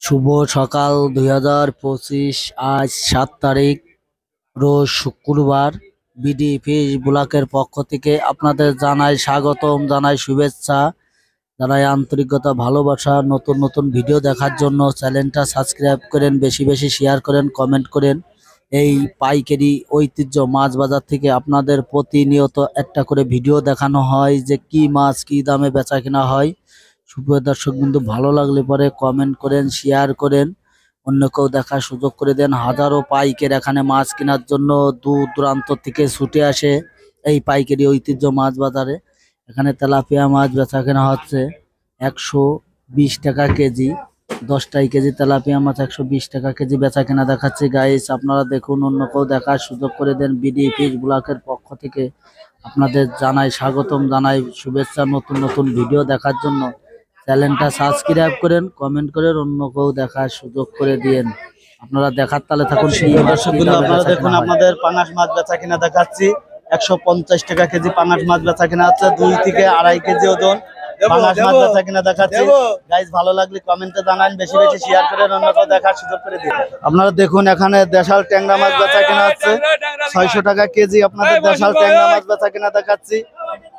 শুভ সকাল 2025। আজ 7 তারিখ, রোজ শুক্রবার। বিডি ফিশ ব্লকের পক্ষ থেকে আপনাদের জানাই স্বাগতম, জানাই শুভেচ্ছা, জানাই আন্তরিকতা, ভালোবাসা। নতুন নতুন ভিডিও দেখার জন্য চ্যানেলটা সাবস্ক্রাইব করেন, বেশি বেশি শেয়ার করেন, কমেন্ট করেন। এই পাইকারি ঐতিহ্য মাছ বাজার থেকে আপনাদের প্রতিনিয়ত একটা করে ভিডিও দেখানো হয় যে কি মাছ কি দামে বেচা কেনা হয়। সুপ্রিয় দর্শক বিন্দু, ভালো লাগলে পরে কমেন্ট করেন, শেয়ার করেন, অন্যকেও দেখার সুযোগ করে দেন। হাজারো পাইকার এখানে মাছ কেনার জন্য দূর দূরান্ত থেকে ছুটে আসে এই পাইকারি ঐতিহ্য মাছ বাজারে। এখানে তেলাপিয়া মাছ বেচা কেনা হচ্ছে 120 টাকা কেজি। 10টাই কেজি তেলাপিয়া মাছ 120 টাকা কেজি বেচা কেনা দেখাচ্ছে। গাইস আপনারা দেখুন, অন্যকেও দেখার সুযোগ করে দেন। বিডি ফিশ ব্লকের পক্ষ থেকে আপনাদের জানাই স্বাগতম, জানাই শুভেচ্ছা। নতুন নতুন ভিডিও দেখার জন্য চ্যানেলটা সাবস্ক্রাইব করেন, কমেন্ট করেন, অন্যকেও দেখার সুযোগ করে দিন। আপনারা দেখার তালে থাকুন। দর্শক বিন্দু, আপনারা দেখুন আপনাদের পাঙাশ মাছ বেচা কিনা দেখাচ্ছি। 150 টাকা কেজি পাঙাশ মাছ বেচা কিনা হচ্ছে। 2 থেকে 2.5 কেজি ওজন পাঙাশ মাছ বেচা কিনা দেখাচ্ছি। গাইস ভালো লাগলে কমেন্টে জানান, বেশি বেশি শেয়ার করেন, অন্যকেও দেখার সুযোগ করে দিন। আপনারা দেখুন এখানে দেশাল ট্যাংরা মাছ বেচা কিনা হচ্ছে 600 টাকা কেজি। আপনাদের দেশাল ট্যাংরা মাছ বেচা কিনা দেখাচ্ছি।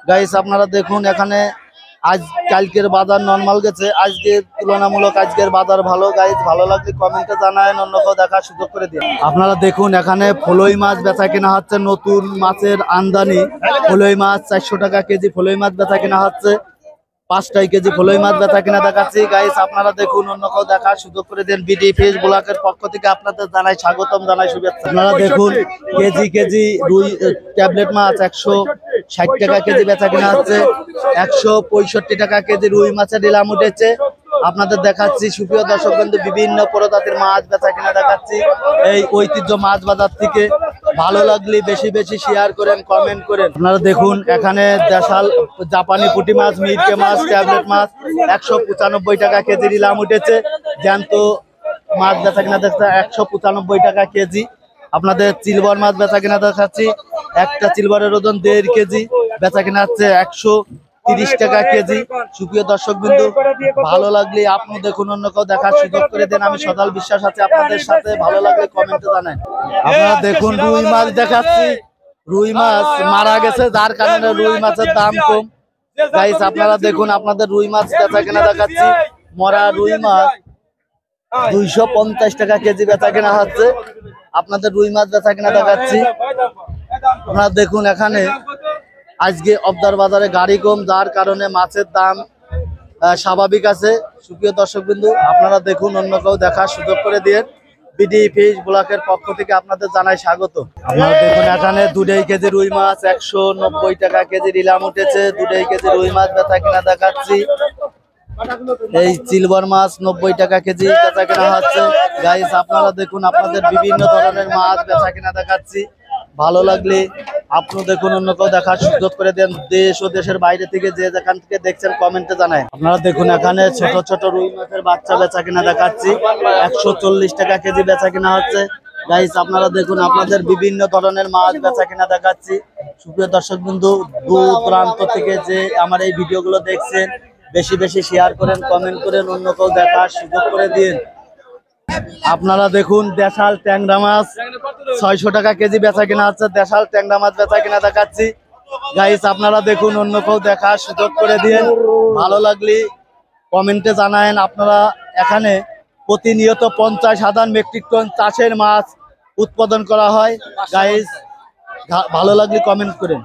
গাইস আপনারা দেখুন এখানে আজ কালকের বাজার নরমাল গেছে, আজকের তুলনামূলক আজকের বাজার ভালো। গাইজ ভালো লাগলে কমেন্টে জানায়েন, অন্যকেও দেখার সুযোগ করে দিন। আপনারা দেখুন এখানে ফলই মাছ বেচা কেনা হচ্ছে। নতুন মাছের আমদানি ফলই মাছ 400 টাকা কেজি। ফলই মাছ বেচা কেনা হচ্ছে। 5টাই কেজি ফলই মাছ বেচা কিনা দেখাচ্ছি। গাইস আপনারা দেখুন, অন্যকেও দেখার সুযোগ করে দেন। বিডি ফিশ ব্লকের পক্ষ থেকে আপনাদের জানাই স্বাগতম, জানাই শুভেচ্ছা। আপনারা দেখুন কেজি কেজি রুই ট্যাবলেট মাছ 160 টাকা কেজি বেচা কিনা হচ্ছে। 165 টাকা কেজি রুই মাছের ডিলাম উঠেছে। আপনাদের দেখাচ্ছি সুপ্রিয় দর্শক বন্ধু, বিভিন্ন প্রজাতির মাছ বেচা কিনা দেখাচ্ছি এই ঐতিহ্য মাছ বাজার থেকে। ভালো লাগলে বেশি বেশি শেয়ার করেন, কমেন্ট করেন। আপনারা দেখুন এখানে দেশাল জাপানি পুঁটি মাছ, মিরকে মাছ, ট্যাবলেট মাছ 195 টাকা কেজি ডিলাম উঠেছে। জ্যান্ত মাছ বেচা কিনা দেখছে 195 টাকা কেজি। আপনাদের চিলবর মাছ বেচা কিনা দেখাচ্ছি। একটা চিলবরের ওজন 1.5 কেজি, বেচা কিনা হচ্ছে 130 টাকা কেজি। সুপ্রিয় দর্শক বিন্দু, ভালো লাগলে আপনি দেখুন, অন্যকেও দেখার সুযোগ করে দেন। আমি সদাল বিশ্বাস আছে আপনাদের সাথে। ভালো লাগলে কমেন্টে জানান। আপনারা দেখুন রুই মাছ দেখাচ্ছি। রুই মাছ মারা গেছে, যার কারণে রুই মাছের দাম কম। গাইস আপনারা দেখুন আপনাদের রুই মাছ বেচা কেনা দেখাচ্ছি। মরা রুই মাছ 250 টাকা কেজি বেচা কেনা হচ্ছে। আপনাদের রুই মাছ বেচা কেনা দেখাচ্ছি। আপনারা দেখুন এখানে আজকে অবদার বাজারে গাড়ি কম, যার কারণে মাছের দাম স্বাভাবিক আছে। সুপ্রিয় দর্শক বিন্দু, আপনারা দেখুন, অন্যকেও দেখার সুযোগ করে দিয়ে। বিডি ফিশ ব্লকের পক্ষ থেকে আপনাদের জানাই স্বাগত। আপনারা দেখুন এখানে 2.5 কেজি রুই মাছ 190 টাকা কেজি ডিলাম উঠেছে। 2.5 কেজি রুই মাছ বেচা কিনা দেখাচ্ছি। এই সিলভার মাছ 90 টাকা কেজি বেচা কিনা হচ্ছে। গাইস আপনারা দেখুন আপনাদের বিভিন্ন ধরনের মাছ বেচা কিনা দেখাচ্ছি। ভালো লাগলে আপনি দেখুন, অন্যকেও দেখার সুযোগ করে দেন। দেশ ও দেশের বাইরে থেকে যে যেখান থেকে দেখছেন কমেন্টে জানায়। আপনারা দেখুন এখানে ছোট ছোট রুই মাছের বাচ্চা বেচা কিনা দেখাচ্ছি। 140 টাকা কেজি বেচা কিনা হচ্ছে। গাইস আপনারা দেখুন আপনাদের বিভিন্ন ধরনের মাছ বেচা কিনা দেখাচ্ছি। সুপ্রিয় দর্শক বিন্দু, দূর দূরান্ত থেকে যে আমার এই ভিডিওগুলো দেখছেন, বেশি বেশি শেয়ার করেন, কমেন্ট করেন, অন্যকেও দেখার সুযোগ করে দিন। আপনারা দেখুন দেশাল ট্যাংরা মাছ 600 টাকা কেজি বেচা কিনা হচ্ছে। দেশাল ট্যাংরা মাছ বেচা কিনা দেখাচ্ছি। গাইস আপনারা দেখুন, অন্যকেও দেখার সুযোগ করে দিন। ভালো লাগলে কমেন্টে জানায়েন। আপনারা এখানে প্রতিনিয়ত 50,000 মেট্রিক টন চাষের মাছ উৎপাদন করা হয়। গাইস ভালো লাগলে কমেন্ট করেন।